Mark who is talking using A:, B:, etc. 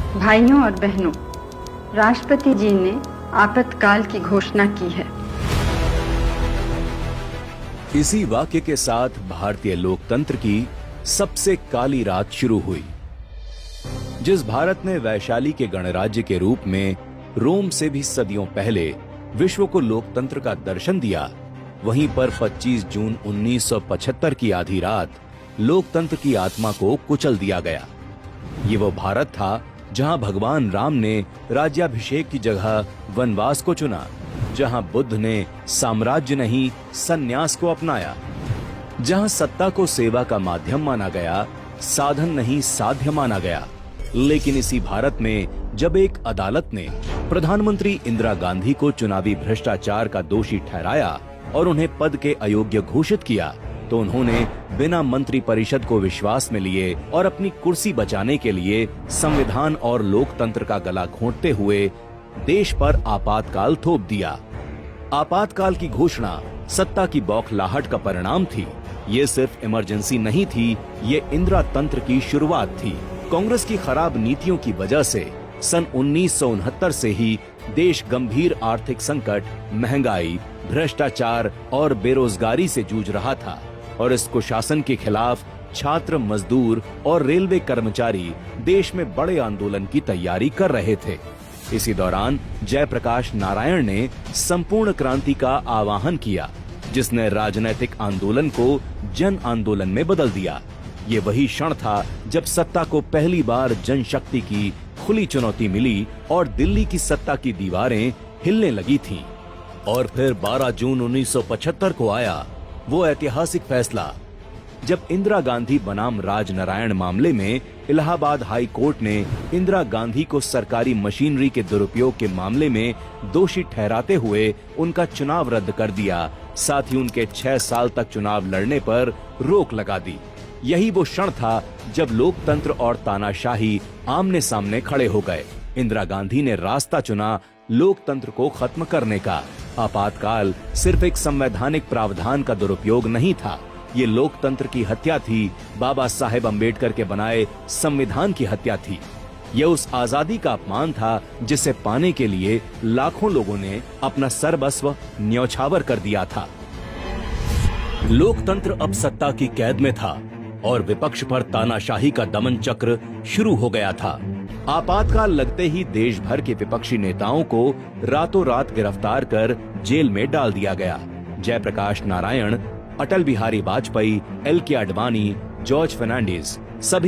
A: भाइयों और बहनों, राष्ट्रपति जी ने आपातकाल की घोषणा की है।
B: इसी वाक्य के साथ भारतीय लोकतंत्र की सबसे काली रात शुरू हुई। जिस भारत ने वैशाली के गणराज्य के रूप में रोम से भी सदियों पहले विश्व को लोकतंत्र का दर्शन दिया, वहीं पर 25 जून 1975 की आधी रात लोकतंत्र की आत्मा को कुचल दिया गया। ये वो भारत था जहां भगवान राम ने राज्याभिषेक की जगह वनवास को चुना, जहां बुद्ध ने साम्राज्य नहीं संन्यास को अपनाया, जहां सत्ता को सेवा का माध्यम माना गया, साधन नहीं साध्य माना गया। लेकिन इसी भारत में जब एक अदालत ने प्रधानमंत्री इंदिरा गांधी को चुनावी भ्रष्टाचार का दोषी ठहराया और उन्हें पद के अयोग्य घोषित किया, तो उन्होंने बिना मंत्री परिषद को विश्वास में लिए और अपनी कुर्सी बचाने के लिए संविधान और लोकतंत्र का गला घोंटते हुए देश पर आपातकाल थोप दिया। आपातकाल की घोषणा सत्ता की बौखलाहट का परिणाम थी। ये सिर्फ इमरजेंसी नहीं थी, ये इंदिरा तंत्र की शुरुआत थी। कांग्रेस की खराब नीतियों की वजह से सन 1969 से ही देश गंभीर आर्थिक संकट, महंगाई, भ्रष्टाचार और बेरोजगारी से जूझ रहा था और इस कुशासन के खिलाफ छात्र, मजदूर और रेलवे कर्मचारी देश में बड़े आंदोलन की तैयारी कर रहे थे। इसी दौरान जयप्रकाश नारायण ने संपूर्ण क्रांति का आह्वान किया, जिसने राजनैतिक आंदोलन को जन आंदोलन में बदल दिया। ये वही क्षण था जब सत्ता को पहली बार जनशक्ति की खुली चुनौती मिली और दिल्ली की सत्ता की दीवारें हिलने लगी थीं। और फिर 12 जून 1975 को आया वो ऐतिहासिक फैसला, जब इंदिरा गांधी बनाम राजनारायण मामले में इलाहाबाद हाई कोर्ट ने इंदिरा गांधी को सरकारी मशीनरी के दुरुपयोग के मामले में दोषी ठहराते हुए उनका चुनाव रद्द कर दिया, साथ ही उनके 6 साल तक चुनाव लड़ने पर रोक लगा दी। यही वो क्षण था जब लोकतंत्र और तानाशाही आमने सामने खड़े हो गए। इंदिरा गांधी ने रास्ता चुना लोकतंत्र को खत्म करने का। आपातकाल सिर्फ एक संवैधानिक प्रावधान का दुरुपयोग नहीं था, ये लोकतंत्र की हत्या थी, बाबा साहेब अम्बेडकर के बनाए संविधान की हत्या थी। यह उस आजादी का अपमान था जिसे पाने के लिए लाखों लोगों ने अपना सर्वस्व न्यौछावर कर दिया था। लोकतंत्र अब सत्ता की कैद में था और विपक्ष पर तानाशाही का दमन चक्र शुरू हो गया था। आपातकाल लगते ही देश भर के विपक्षी नेताओं को रातों रात गिरफ्तार कर जेल में डाल दिया गया। जयप्रकाश नारायण, अटल बिहारी वाजपेयी, एल के आडवाणी, जॉर्ज फर्नांडिस सभी